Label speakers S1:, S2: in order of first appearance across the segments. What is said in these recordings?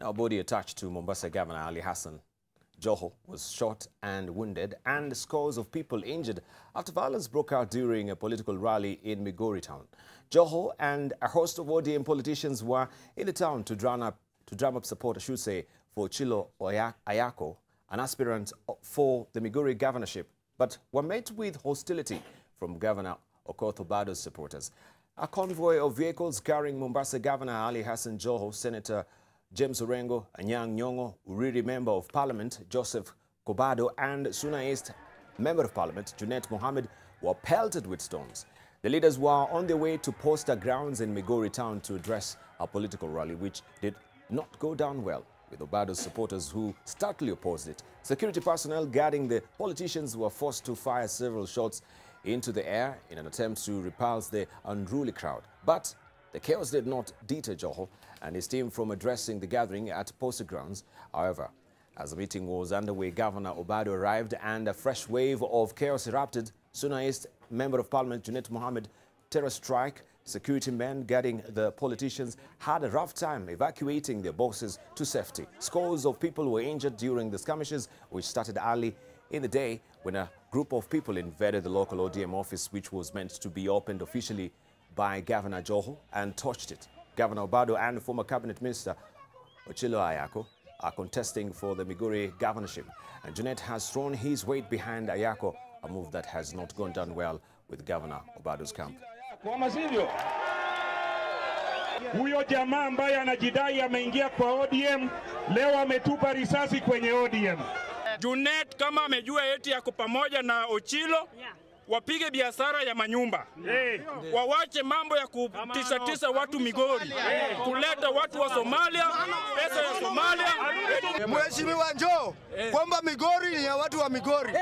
S1: Now, a body attached to Mombasa Governor Ali Hassan, Joho, was shot and wounded, and scores of people injured after violence broke out during a political rally in Migori Town. Joho and a host of ODM politicians were in the town to drum up support, I should say, for Chilo Ayako, an aspirant for the Migori governorship, but were met with hostility from Governor Okoth Obado's supporters. A convoy of vehicles carrying Mombasa Governor Ali Hassan, Joho, Senator James Orengo, Anyang' Nyong'o, Uriri Member of Parliament Joseph Kobado, and Suna East Member of Parliament Junet Mohammed were pelted with stones. The leaders were on their way to poster grounds in Migori Town to address a political rally, which did not go down well, with Obado's supporters who stoutly opposed it. Security personnel guarding the politicians were forced to fire several shots into the air in an attempt to repulse the unruly crowd. But the chaos did not deter Joho and his team from addressing the gathering at poster grounds. However, as the meeting was underway, Governor Obado arrived and a fresh wave of chaos erupted. Suna East Member of Parliament Junet Mohammed, terror strike. Security men guarding the politicians had a rough time evacuating their bosses to safety. Scores of people were injured during the skirmishes, which started early in the day when a group of people invaded the local ODM office, which was meant to be opened officially by Governor Joho, and torched it. Governor Obado and former Cabinet Minister Chilo Ayako are contesting for the Migori governorship, and Junet has thrown his weight behind Ayako, a move that has not gone down well with Governor Obado's camp.
S2: Huyo jamaa ambaye anajidai ameingia kwa ODM leo ametupa risasi kwenye ODM. Junet kama amejua eti yako pamoja na Ochilo, wapige biashara ya manyumba. Wawache mambo ya kutisha watu Migori. Kuleta watu wa Somalia, pesa ya Somalia.
S3: Mheshimiwa Joho, kwamba Migori ni ya watu wa Migori.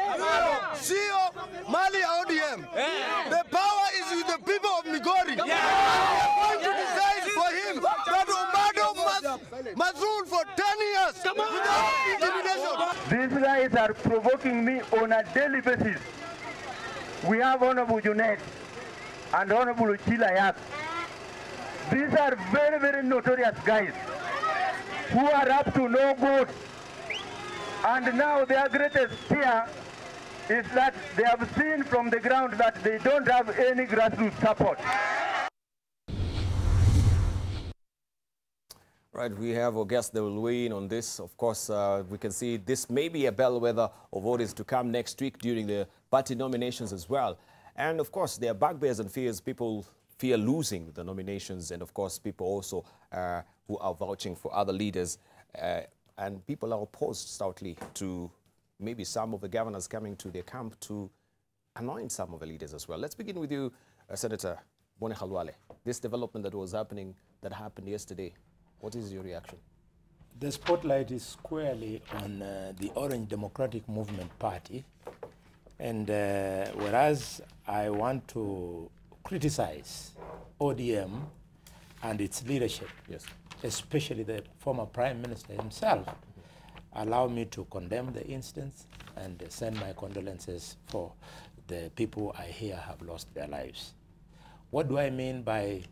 S3: Sio mali ya ODM. The power is with the people of Migori. We are going to decide for him that Obado must rule for 10 years without intimidation.
S4: These guys are provoking me on a daily basis. We have Honorable Junet and Honorable Chilo Ayako. These are very, very notorious guys who are up to no good. And now their greatest fear is that they have seen from the ground that they don't have any grassroots support.
S1: Right, we have our guests that will weigh in on this. Of course, we can see this may be a bellwether of what is to come next week during the party nominations as well. And of course, there are bugbears and fears. People fear losing the nominations, and of course, people also who are vouching for other leaders. And people are opposed stoutly to maybe some of the governors coming to their camp to anoint some of the leaders as well. Let's begin with you, Senator Boni Khalwale. This development that happened yesterday, what is your reaction?
S5: The spotlight is squarely on the Orange Democratic Movement Party. And whereas I want to criticize ODM and its leadership, yes, especially the former Prime Minister himself, allow me to condemn the instance and send my condolences for the people I hear have lost their lives. What do I mean by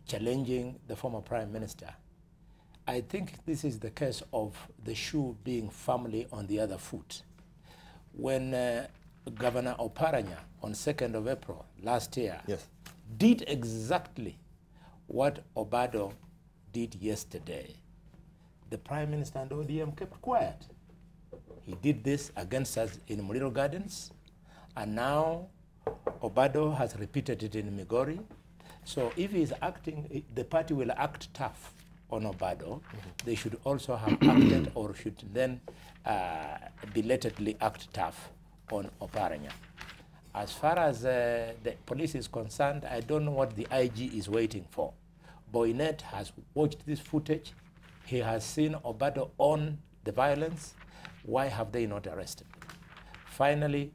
S5: challenging the former Prime Minister? I think this is the case of the shoe being firmly on the other foot. When Governor Oparanya on 2nd of April last year, yes, did exactly what Obado did yesterday, the Prime Minister and ODM kept quiet. He did this against us in Muliro Gardens, and now Obado has repeated it in Migori. So if he is acting, the party will act tough on Obado. They should also have acted, or should then belatedly act tough on Oparanya. As far as the police is concerned, I don't know what the IG is waiting for. Boynet has watched this footage. He has seen Obado on the violence. Why have they not arrested? Finally,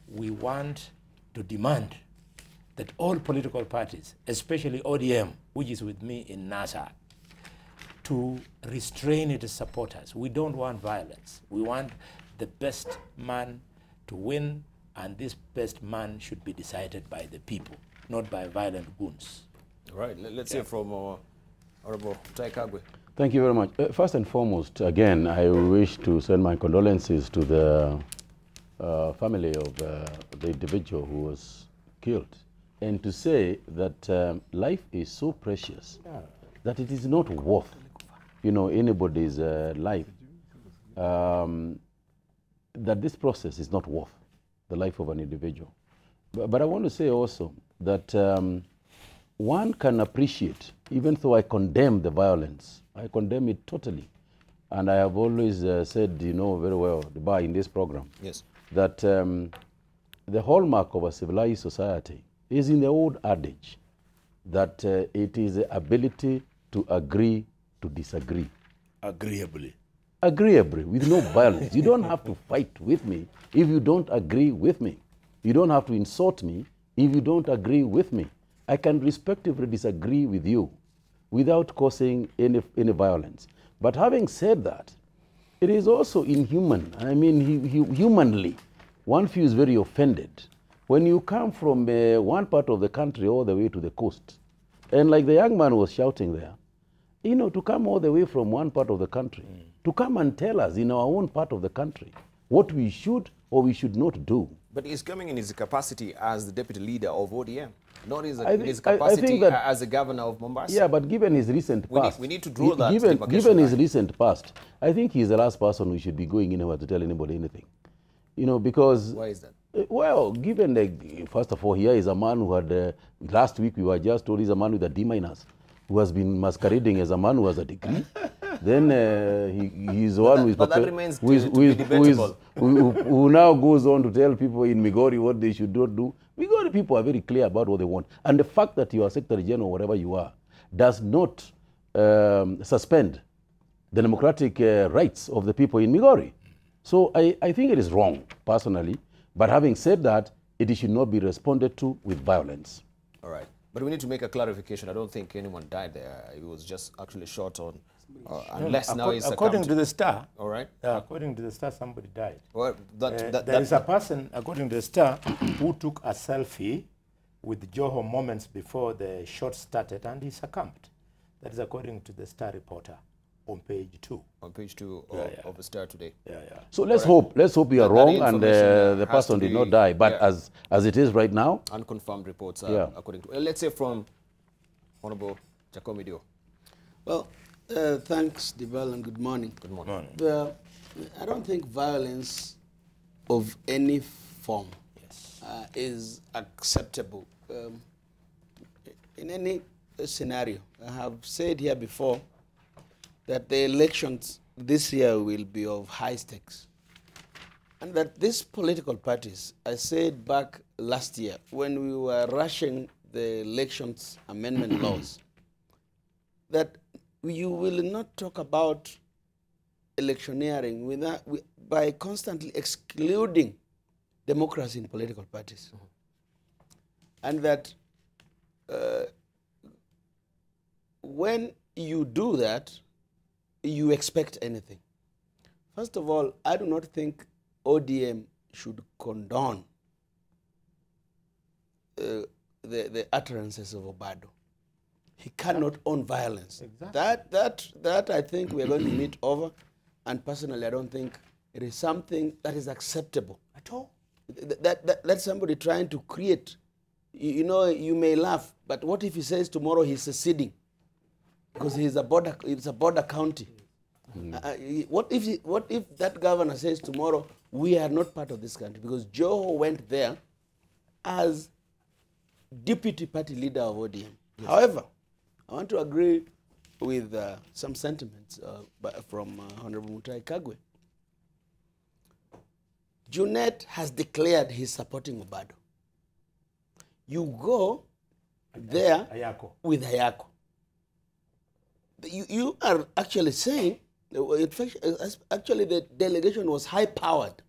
S5: we want to demand that all political parties, especially ODM, which is with me in NASA, to restrain its supporters. We don't want violence. We want the best man to win, and this best man should be decided by the people, not by violent goons.
S1: All right, let's hear from Honorable Mutahi Kagwe.
S6: Thank you very much. First and foremost, again, I wish to send my condolences to the family of the individual who was killed, and to say that life is so precious that it is not worth, anybody's life. That this process is not worth the life of an individual. But I want to say also that one can appreciate, even though I condemn the violence, I condemn it totally. And I have always said, very well, Debarl, in this program, yes, that the hallmark of a civilized society is in the old adage that it is the ability to agree to disagree.
S5: Agreeably.
S6: Agreeably, with no violence. You don't have to fight with me if you don't agree with me. You don't have to insult me if you don't agree with me. I can respectively disagree with you without causing any violence. But having said that, it is also inhuman. I mean, humanly, one feels very offended when you come from one part of the country all the way to the coast. And like the young man was shouting there, to come all the way from one part of the country, to come and tell us in our own part of the country what we should or we should not do.
S1: But he's coming in his capacity as the deputy leader of ODM, not in his capacity as the governor of Mombasa.
S6: Yeah, but given his recent past,
S1: we need to draw that
S6: given his recent past, I think he's the last person who should be going anywhere to tell anybody anything. Because...
S1: Why is that?
S6: Well, given, first of all, here is a man who had, last week we were just told he's a man with a D-, who has been masquerading as a man who has a degree. Then he's one who is...
S1: But that remains debatable.
S6: Who now goes on to tell people in Migori what they should not do. Migori people are very clear about what they want. And the fact that you are Secretary General, whatever you are, does not suspend the democratic rights of the people in Migori. So I think it is wrong, personally. But having said that, it should not be responded to with violence.
S1: All right. But we need to make a clarification. I don't think anyone died there. It was just actually shot on, unless now he's
S5: according to the Star.
S1: All right.
S5: According to the Star, somebody died.
S1: Well,
S5: there is a person, according to the Star, who took a selfie with Joho moments before the shot started, and he succumbed. That is according to the Star reporter on page 2.
S1: On page 2 of the Star today.
S6: So let's hope we are wrong and the person did not die. But as it is right now,
S1: unconfirmed reports according to, let's say, from Honorable Jakoyo.
S7: Well, thanks, Debarl, and good morning.
S1: Good morning.
S7: I don't think violence of any form is acceptable in any scenario. I have said here before that the elections this year will be of high stakes. And that these political parties, I said back last year when we were rushing the elections amendment laws, that you will not talk about electioneering by constantly excluding democracy in political parties. And that when you do that, you expect anything. First of all, I do not think ODM should condone the utterances of Obado. He cannot own violence. Exactly. That I think we are going to meet over, and personally I don't think it is something that is acceptable at all. That's somebody trying to create, you may laugh, but what if he says tomorrow he's seceding? Because it's a border county. What if that governor says tomorrow we are not part of this country? Because Joho went there as deputy party leader of ODM. Yes. However, I want to agree with some sentiments from Honorable Mutahi Kagwe. Junet has declared he's supporting Obado. You go there with Ayako. You are actually saying, in fact, actually the delegation was high-powered.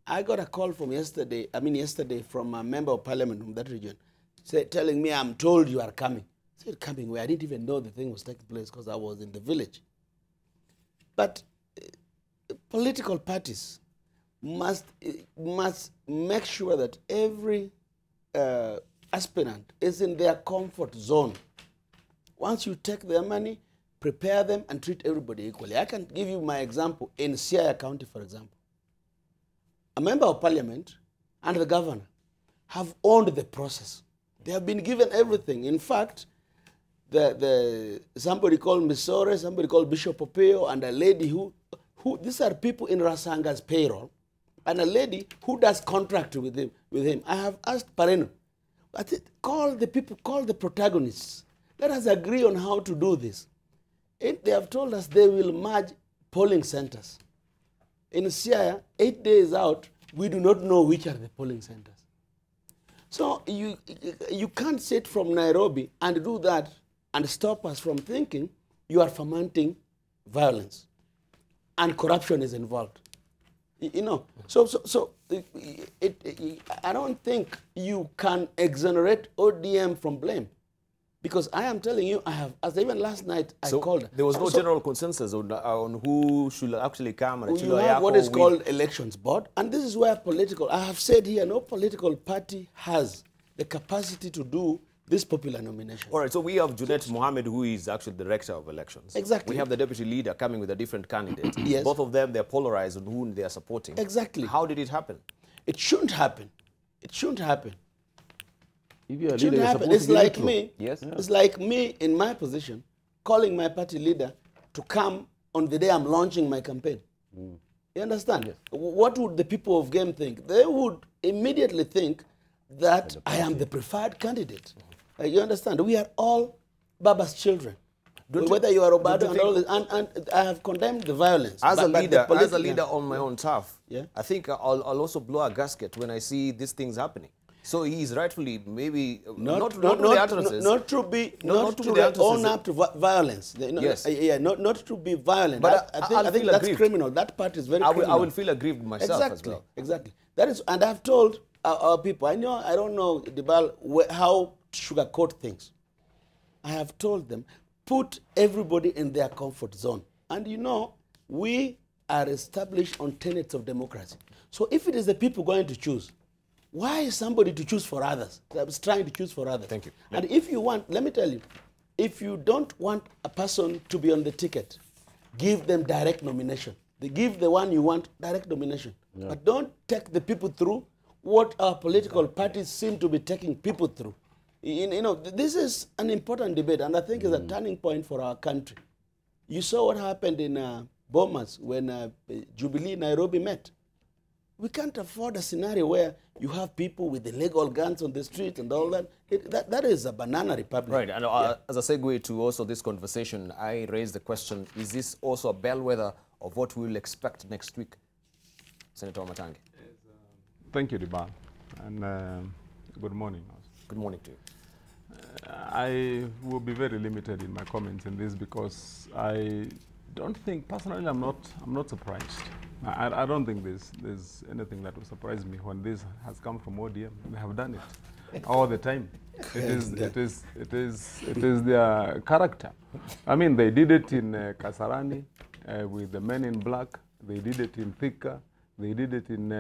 S7: I got a call from yesterday from a member of parliament from that region, telling me, I'm told you are coming. I said, coming where? I didn't even know the thing was taking place because I was in the village. But political parties must make sure that every aspirant is in their comfort zone. Once you take their money, prepare them, and treat everybody equally. I can give you my example in Siaya County, for example. A member of parliament and the governor have owned the process. They have been given everything. In fact, somebody called Misore, somebody called Bishop Popeo, and a lady who these are people in Rasanga's payroll, and a lady who does contract with him. I have asked Pareno, call the people, call the protagonists. Let us agree on how to do this. They have told us they will merge polling centers. In Siaya, 8 days out, we do not know which are the polling centers. So you can't sit from Nairobi and do that and stop us from thinking you are fomenting violence and corruption is involved. You know, I don't think you can exonerate ODM from blame. Because I am telling you, as even last night, I called.
S1: There was no general consensus on who should actually come. And
S7: you have what is called elections board. And this is where I have said here, no political party has the capacity to do this popular nomination.
S1: All right, so we have Junet Mohammed, who is actually the director of elections.
S7: Exactly.
S1: We have the deputy leader coming with a different candidate.
S7: Yes.
S1: Both of them, they're polarized on whom they are supporting.
S7: Exactly.
S1: How did it happen?
S7: It shouldn't happen. It shouldn't happen.
S6: If you are
S7: It shouldn't
S6: leader,
S7: happen. It's like me.
S1: Yes.
S7: It's like me in my position calling my party leader to come on the day I'm launching my campaign. You understand? Yes. What would the people of Game think? They would immediately think that I am the preferred candidate. You understand? We are all Baba's children. Whether you are Obado and all this, and I have condemned the violence.
S1: As a leader on my own turf, I think I'll also blow a gasket when I see these things happening. So he is rightfully maybe not to
S7: own up to violence.
S1: Yes.
S7: Not to be violent.
S1: But
S7: I think that's criminal. That part is very criminal.
S1: I will feel aggrieved myself as well.
S7: Exactly. That is, and I've told our people. I don't know, Debarl, how to sugarcoat things. I have told them, put everybody in their comfort zone. And we are established on tenets of democracy. So if it is the people going to choose, why is somebody to choose for others? I was trying to choose for others.
S1: Thank you.
S7: And if you want, let me tell you, if you don't want a person to be on the ticket, give them direct nomination. They give the one you want direct nomination. Yeah. But don't take the people through what our political parties seem to be taking people through. This is an important debate, and I think it's a turning point for our country. You saw what happened in Bomas when Jubilee Nairobi met. We can't afford a scenario where you have people with illegal guns on the street and all that. That is a banana republic.
S1: Right, and as a segue to also this conversation, I raised the question, is this also a bellwether of what we will expect next week? Senator Wamatangi.
S8: Thank you, Debarl, and good morning.
S1: Good morning to you.
S8: I will be very limited in my comments in this because I don't think, personally, I'm not surprised. I don't think there's anything that will surprise me when this has come from ODM. They have done it all the time. It is their character. I mean, they did it in Kasarani with the men in black. They did it in Thika. They did it in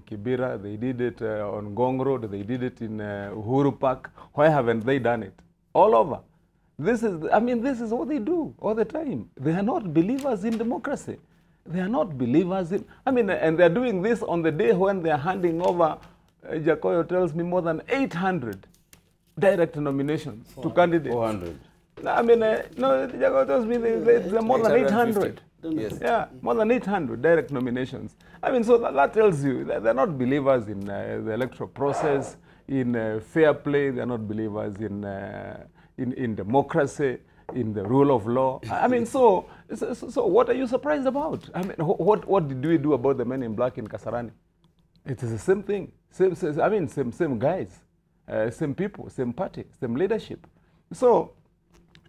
S8: Kibera. They did it on Gong Road. They did it in Uhuru Park. Why haven't they done it? All over. This is what they do all the time. They are not believers in democracy. They are not believers in, and they're doing this on the day when they're handing over, Jakoyo tells me, more than 800 direct nominations to candidates. 400. No, Jakoyo tells me they're more than 800.
S1: Yes.
S8: Yeah, more than 800 direct nominations. So that tells you that they're not believers in the electoral process, in fair play. They're not believers in democracy, in the rule of law. So what are you surprised about? What did we do about the men in black in Kasarani? It is the same thing. Same guys, same people, same party, same leadership. So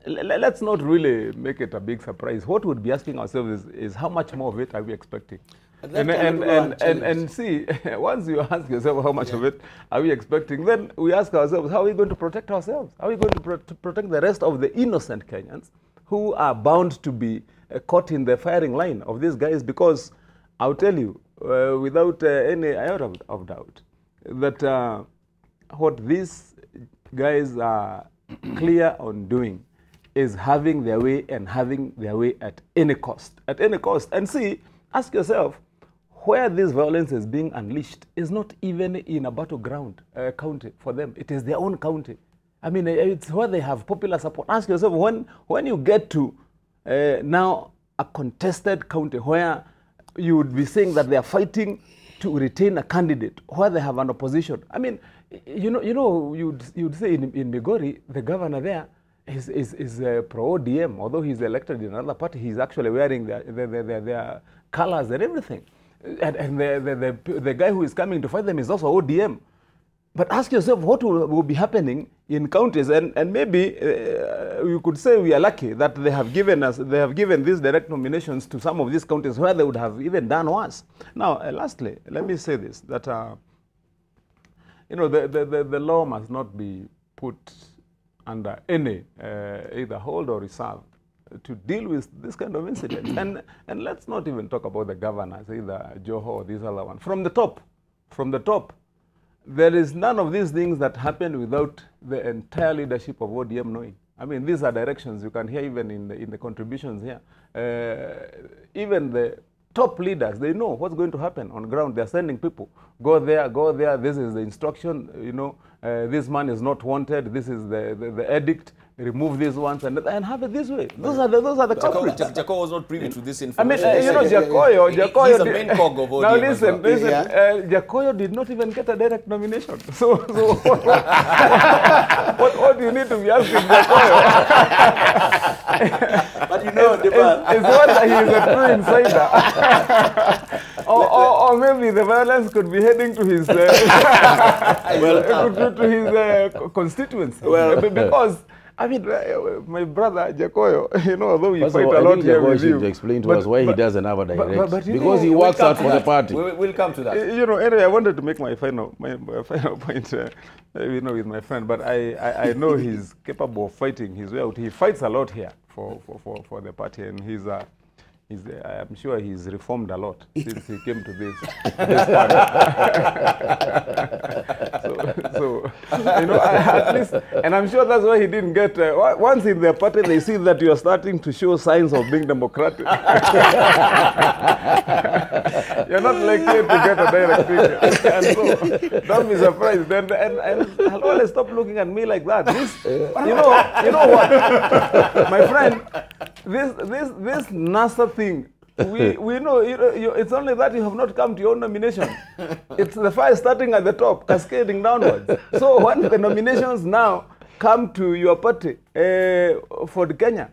S8: let's not really make it a big surprise. What we'd be asking ourselves is how much more of it are we expecting? And see, once you ask yourself how much of it are we expecting, then we ask ourselves, how are we going to protect ourselves? How are we going to protect the rest of the innocent Kenyans who are bound to be caught in the firing line of these guys? Because I'll tell you, without any iota of doubt, that what these guys are clear on doing is having their way and having their way at any cost. At any cost. And see, ask yourself, where this violence is being unleashed is not even in a battleground county for them. It is their own county. I mean, it's where they have popular support. Ask yourself, when you get to now a contested county where you would be saying that they are fighting to retain a candidate, where they have an opposition. I mean, you'd say in Migori, the governor there is pro-ODM. Although he's elected in another party, he's actually wearing their colors and everything. And the guy who is coming to fight them is also ODM. But ask yourself what will be happening in counties, and maybe you could say we are lucky that they have given these direct nominations to some of these counties where they would have even done worse. Now, lastly, let me say this, that the law must not be put under any either hold or reserve to deal with this kind of incident. And let's not even talk about the governors, either Joho or this other one. From the top, there is none of these things that happen without the entire leadership of ODM knowing. I mean, these are directions you can hear even in the contributions here. Even the top leaders, they know what's going to happen on ground. They're sending people, go there, this is the instruction, this man is not wanted, this is the edict, remove these ones and have it this way. Those are the culprits.
S1: Jakoyo was not privy to this information.
S8: I mean, Jakoyo
S1: he's the main cog of ODM.
S8: Now listen, Jakoyo did not even get a direct nomination. So what do you need to be asking Jakoyo?
S7: But Debarl,
S8: it's one that he is a true insider. or maybe the violence could be heading to his constituency. Because I mean, my brother Jakoyo, although we fight a lot here with you.
S6: To explain to us why he doesn't have a direct, because he works out for the party.
S1: We'll come to that.
S8: Anyway, I wanted to make my final point, with my friend. But I know he's capable of fighting his way out. He fights a lot here for the party, and I'm sure he's reformed a lot since he came to this party. At least, and I'm sure that's why he didn't get, once in the party they see that you are starting to show signs of being democratic. You're not likely to get a direct ticket. And so, don't be surprised. And Khalwale, stop looking at me like that. You know what? My friend, this NASA thing, we know it's only that you have not come to your own nomination. It's the fire starting at the top, cascading downwards. So when the nominations now come to your party for Kenya,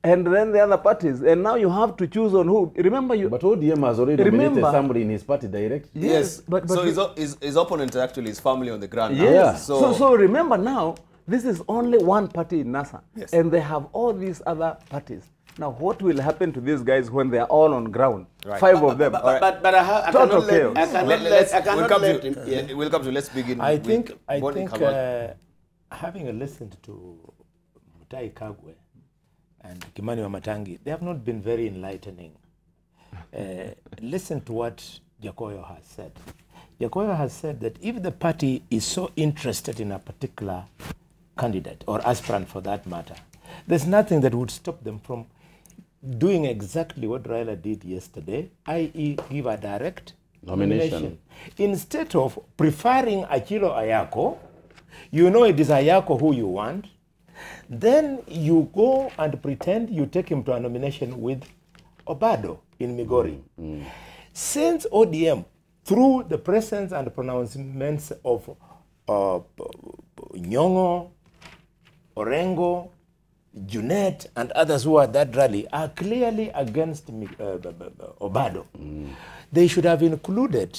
S8: and then the other parties, and now you have to choose on who. Remember, but
S6: ODM has already nominated somebody in his party directly.
S1: Yes, but so his opponent actually is family on the ground.
S8: Yes. Yeah. So remember now, this is only one party in NASA, and they have all these other parties. Now, what will happen to these guys when they are all on ground? Right. 5 of them.
S7: But I cannot let him.
S1: We'll come to. Let's begin.
S5: I think having listened to Mutahi Kagwe and Kimani Wamatangi, they have not been very enlightening. Listen to what Jakoyo has said. Jakoyo has said that if the party is so interested in a particular candidate, or aspirant for that matter, there's nothing that would stop them from doing exactly what Raila did yesterday, i.e. give a direct nomination. Instead of preferring Achilo Ayako, it is Ayako who you want, then you go and pretend you take him to a nomination with Obado in Migori. Since ODM, through the presence and pronouncements of Nyongo, Orengo, Junet, and others who are at that rally, are clearly against Obado. They should have included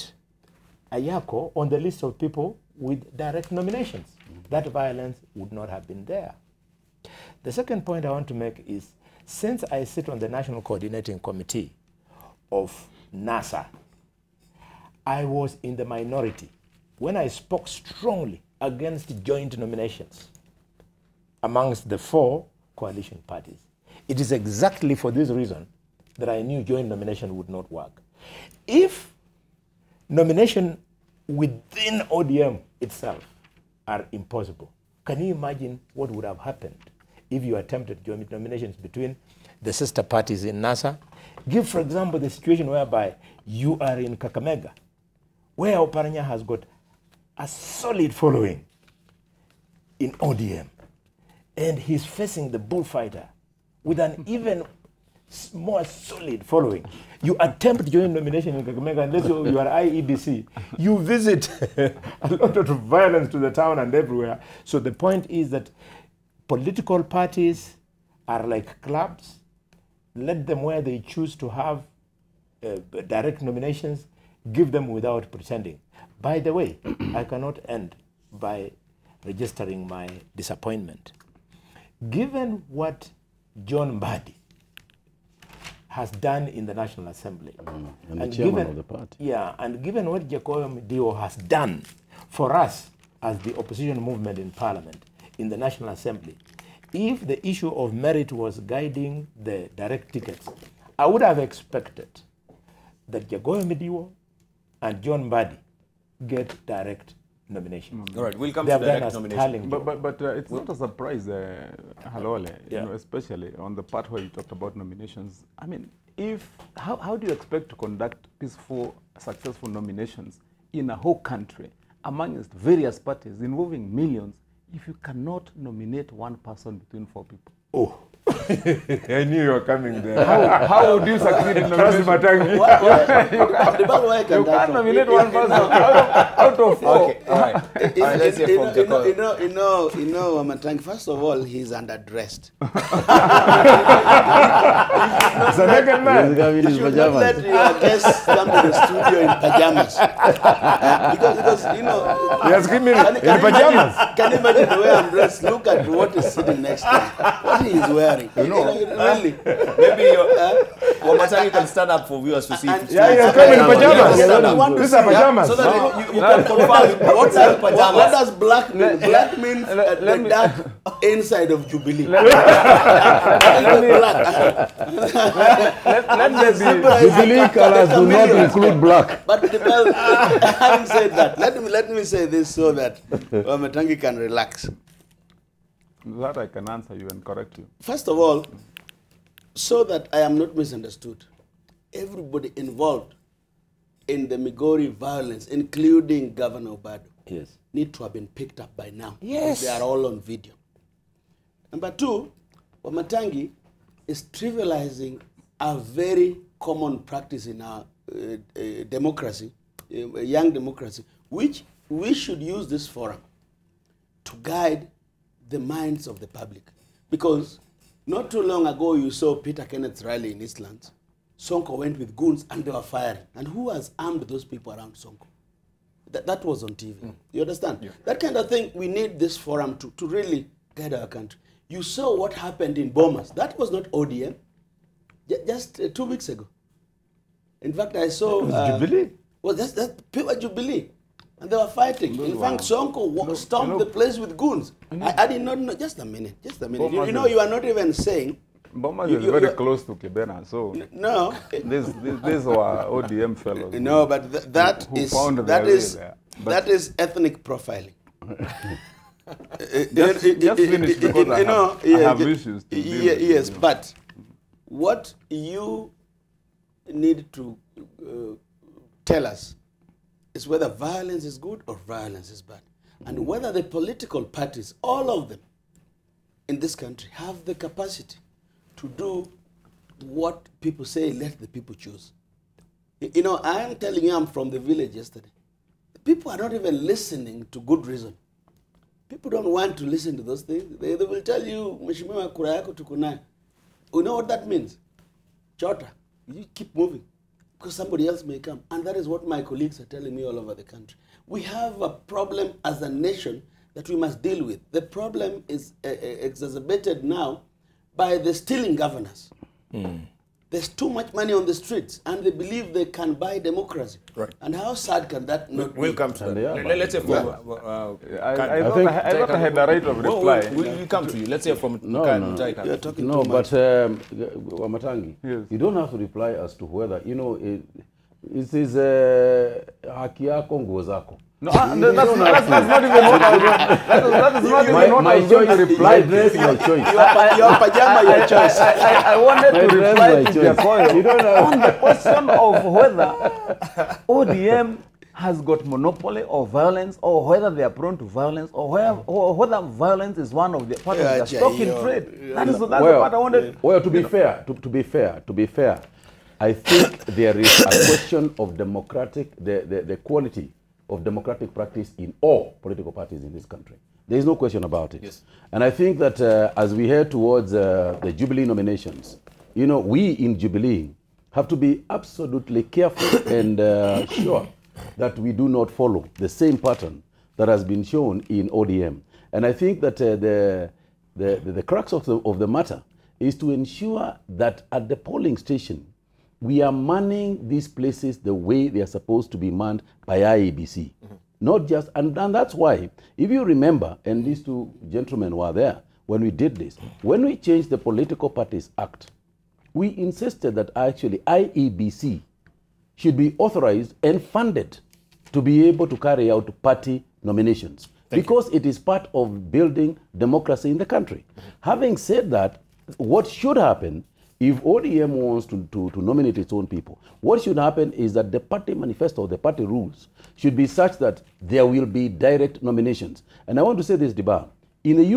S5: Ayako on the list of people with direct nominations. That violence would not have been there. The second point I want to make is, since I sit on the National Coordinating Committee of NASA, I was in the minority when I spoke strongly against joint nominations amongst the 4 coalition parties. It is exactly for this reason that I knew joint nomination would not work. If nomination within ODM itself are impossible, can you imagine what would have happened if you attempted joint nominations between the sister parties in NASA. Give, for example, the situation whereby you are in Kakamega, where Oparanya has got a solid following in ODM, and he's facing the bullfighter with an even more solid following. You attempt joint nomination in Kakamega, unless you are IEBC, you visit a lot of violence to the town and everywhere. So the point is that political parties are like clubs. Let them where they choose to have direct nominations, give them without pretending. By the way, I cannot end by registering my disappointment. Given what John Mbadi has done in the National Assembly,
S6: and the chairman of the party.
S5: Yeah, and given what Jakoyo Midiwo has done for us as the opposition movement in Parliament, in the National Assembly, if the issue of merit was guiding the direct tickets, I would have expected that Jakoyo Midiwo and John Mbadi get direct nominations.
S1: All right, we'll come to direct nomination.
S8: But it's not a surprise, Khalwale, you know, especially on the part where you talked about nominations. I mean, how do you expect to conduct peaceful, successful nominations in a whole country amongst various parties involving millions if you cannot nominate one person between 4 people?
S5: Oh, I knew you were coming there.
S8: How would you succeed in nominating? You can't nominate one person out of 4.
S7: Okay, all right. Let's hear from Jakoyo. You know, Wamatangi, first of all, he's underdressed.
S6: He's a naked man.
S7: You should not let your guests come to the studio in pajamas. Because, you know...
S6: Yes, give me in pajamas.
S7: Can you imagine the way I'm dressed? Look at what is sitting next to me. What he is wearing. Really?
S1: Maybe Wamatangi can stand up for viewers to see.
S6: Yeah, you're coming in pajamas. These are pajamas.
S1: So that you can confirm what are pajamas.
S7: What does black mean? Black means the dark inside of Jubilee.
S6: Jubilee colors do not include black.
S7: But having said that, let me say this so that Wamatangi can relax.
S8: That I can answer you and correct you.
S7: First of all, so that I am not misunderstood, everybody involved in the Migori violence, including Governor Obado,
S5: yes,
S7: need to have been picked up by now.
S5: Yes.
S7: They are all on video. Number 2, Wamatangi is trivializing a very common practice in our democracy, a young democracy, which we should use this forum to guide the minds of the public. Because not too long ago, you saw Peter Kenneth's rally in Eastlands. Sonko went with goons and they were firing. And who has armed those people around Sonko? That was on TV. You understand? Yeah. That kind of thing, we need this forum to really guide our country. You saw what happened in Bomas. That was not ODM. Just 2 weeks ago. In fact, I saw...
S5: Jubilee?
S7: Well, that's pure Jubilee. And they were fighting. In fact, Sonko stormed the place with goons. I did not know. Just a minute. You know, you are not even saying...
S8: Bomas is very close to Kibena, so...
S7: No.
S8: These were ODM fellows.
S7: No, but that is ethnic profiling.
S8: Just finish because I have issues to deal with.
S7: Yes, but what you need to tell us is whether violence is good or violence is bad. And whether the political parties, all of them in this country, have the capacity to do what people say, let the people choose. You know, I am telling you, I'm from the village yesterday. People are not even listening to good reason. People don't want to listen to those things. They will tell you, Mheshimiwa kura yako tukunai. You know what that means? Chota, you keep moving because somebody else may come. And that is what my colleagues are telling me all over the country. We have a problem as a nation that we must deal with. The problem is exacerbated now by the stealing governors. There's too much money on the streets, and they believe they can buy democracy. Right. And how sad can that not be?
S1: We'll come to that. Let's hear from...
S8: I thought I had the right of reply.
S1: We'll come to you. Let's hear from...
S6: No, but Wamatangi, yes. You don't have to reply as to whether, you know, it is haki yako nguo zako.
S8: No, that's not even what I was that is not even what I was going to reply.
S6: Dress my choice.
S7: Your pajama, your choice.
S8: I wanted to reply to Jakoyo on the question of whether ODM has got monopoly of violence, or whether they are prone to violence, or whether violence is one of the part of their stock in trade. That's the part I wanted.
S6: Well, to be fair, I think there is a question of the quality of democratic practice in all political parties in this country. There is no question about it.
S1: Yes.
S6: And I think that as we head towards the Jubilee nominations, you know, we in Jubilee have to be absolutely careful and sure that we do not follow the same pattern that has been shown in ODM. And I think that the crux of the matter is to ensure that at the polling station, we are manning these places the way they are supposed to be manned by IEBC. Not just, and that's why, if you remember, and these two gentlemen were there when we did this, when we changed the Political Parties Act, we insisted that actually IEBC should be authorized and funded to be able to carry out party nominations because it is part of building democracy in the country. Having said that, what should happen if ODM wants to nominate its own people, what should happen is that the party manifesto, the party rules, should be such that there will be direct nominations. And I want to say this, Debarl. In the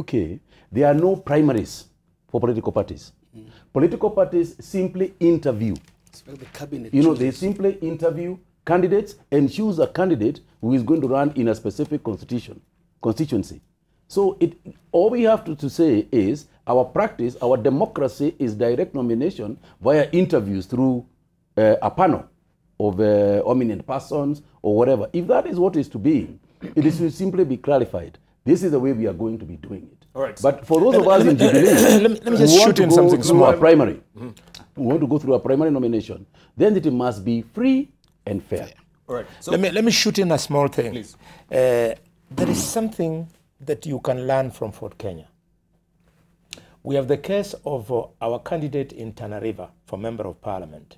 S6: UK, there are no primaries for political parties. Political parties simply interview.
S7: Like the cabinet.
S6: You know, they simply interview candidates and choose a candidate who is going to run in a specific constituency. So all we have to say is our practice, our democracy is direct nomination via interviews through a panel of eminent persons or whatever. If that is what is to be, it is to simply be clarified. This is the way we are going to be doing it.
S1: All right.
S6: But for those of us in Jubilee,
S5: let me just shoot in something small.
S6: A primary. We want to go through a primary nomination. Then it must be free and fair.
S1: All right. So
S5: Let me shoot in a small thing.
S1: Please.
S5: There is something that you can learn from Fort Kenya. We have the case of our candidate in Tana River for Member of Parliament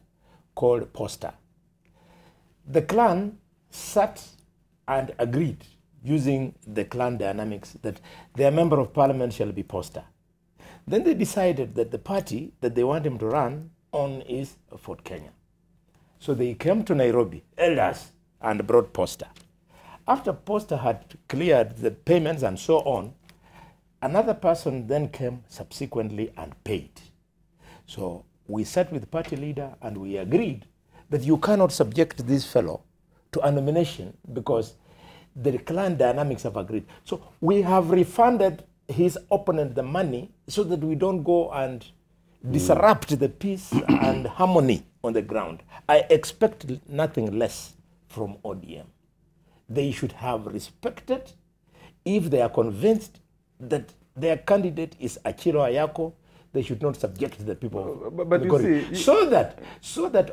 S5: called Poster. The clan sat and agreed using the clan dynamics that their Member of Parliament shall be Poster. Then they decided that the party that they want him to run on is Fort Kenya. So they came to Nairobi, elders, and brought Poster. After Poster had cleared the payments and so on, another person then came subsequently and paid. So we sat with the party leader and we agreed that you cannot subject this fellow to a nomination because the clan dynamics have agreed. So we have refunded his opponent the money so that we don't go and disrupt the peace and harmony on the ground. I expect nothing less from ODM. They should have respected, if they are convinced that their candidate is Achiro Ayako, they should not subject the people of
S8: but you see,
S5: so that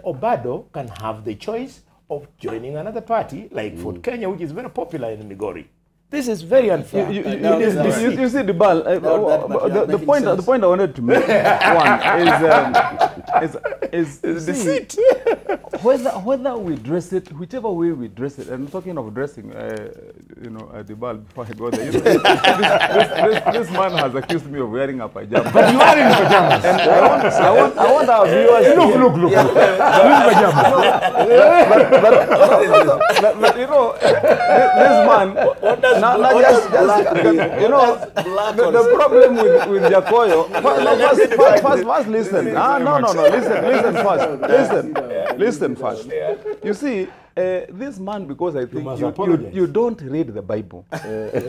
S5: Obado can have the choice of joining another party like Fort Kenya, which is very popular in Migori. This is very unfair.
S8: You see, Debarl, the point I wanted to make is deceit. Whether we dress it, whichever way we dress it, and talking of dressing, Debarl, before I go there, this man has accused me of wearing a pajama.
S5: But you are in pajamas.
S8: And I want our viewers to
S5: look.
S8: But you know, this man. The problem with Jakoyo. First listen. Listen first. You see, this man, because I think you don't read the Bible. The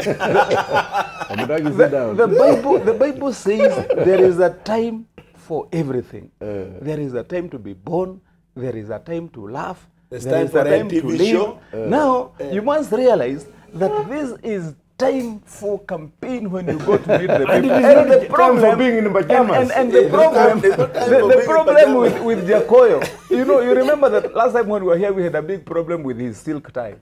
S8: Bible says there is a time for everything. There is a time to be born. There is a time to laugh. There is a time to live. Now, you must realize that this is
S9: time for campaign when you go to meet the people.
S10: And it is
S9: And
S10: not
S9: the
S10: time for
S9: problem,
S10: being in pajamas.
S9: and the problem with Jakoyo, you know, you remember that last time when we were here, we had a big problem with his silk tie.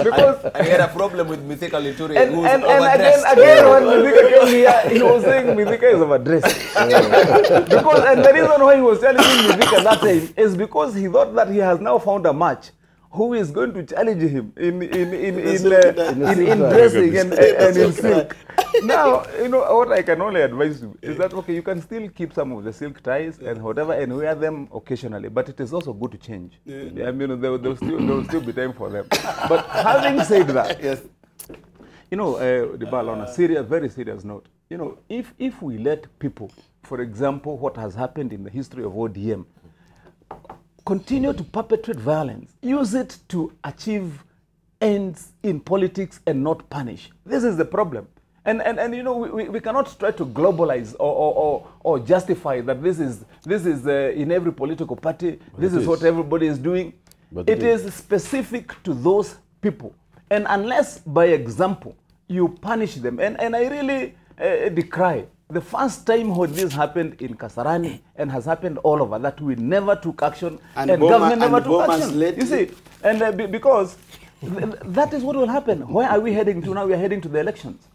S9: Because
S1: And he had a problem with Mithika Lituri,
S9: and
S1: who's
S9: again
S1: overdressed.
S9: when Mithika came here, he was saying Mithika is overdressed. Because and the reason why he was challenging Mithika that time is because he thought that he has now found a match who is going to challenge him in dressing and in silk. Now, you know, what I can only advise you is that, okay, you can still keep some of the silk ties and whatever and wear them occasionally, but it is also good to change. I mean, there will still be time for them. But having said that,
S7: Yes.
S9: you know, Debarl, on a serious, very serious note, you know, if we let people, for example, what has happened in the history of ODM, continue to perpetrate violence, use it to achieve ends in politics and not punish. This is the problem. And you know, we cannot try to globalize or justify that this is in every political party, this is what everybody is doing. But it is specific to those people. And unless by example you punish them, and I really decry the first time when this happened in Kasarani and has happened all over, that we never took action and government never took action. You see, and because that is what will happen. Where are we heading to now? We are heading to the elections.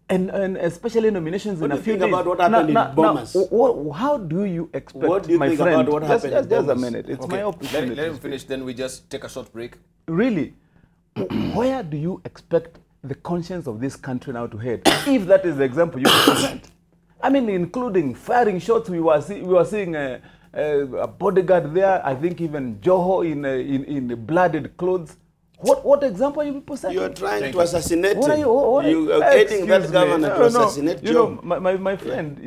S9: And especially nominations in a few days.
S7: What do you think about what happened in Bomas?
S9: How do you expect,
S7: what do you think
S9: friend,
S7: about what happened in
S9: just a
S7: Bomas?
S9: minute. It's my opportunity.
S1: Let him finish, then we just take a short break.
S9: Really, where do you expect the conscience of this country now to head, if that is the example you present? I mean, including firing shots. We were seeing a bodyguard there. I think even Joho in blooded clothes. What example are you presenting?
S7: You are trying to assassinate
S9: him.
S7: You are getting that governor to assassinate
S9: you know, my friend,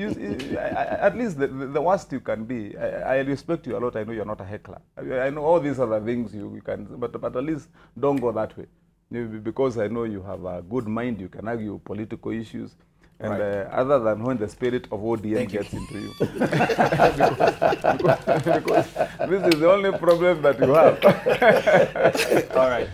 S9: at least the worst you can be. I respect you a lot. I know you're not a heckler. I know all these other things you can, but at least don't go that way. Because I know you have a good mind. You can argue political issues. And other than when the spirit of ODM gets into you. because this is the only problem that you have.
S1: All right.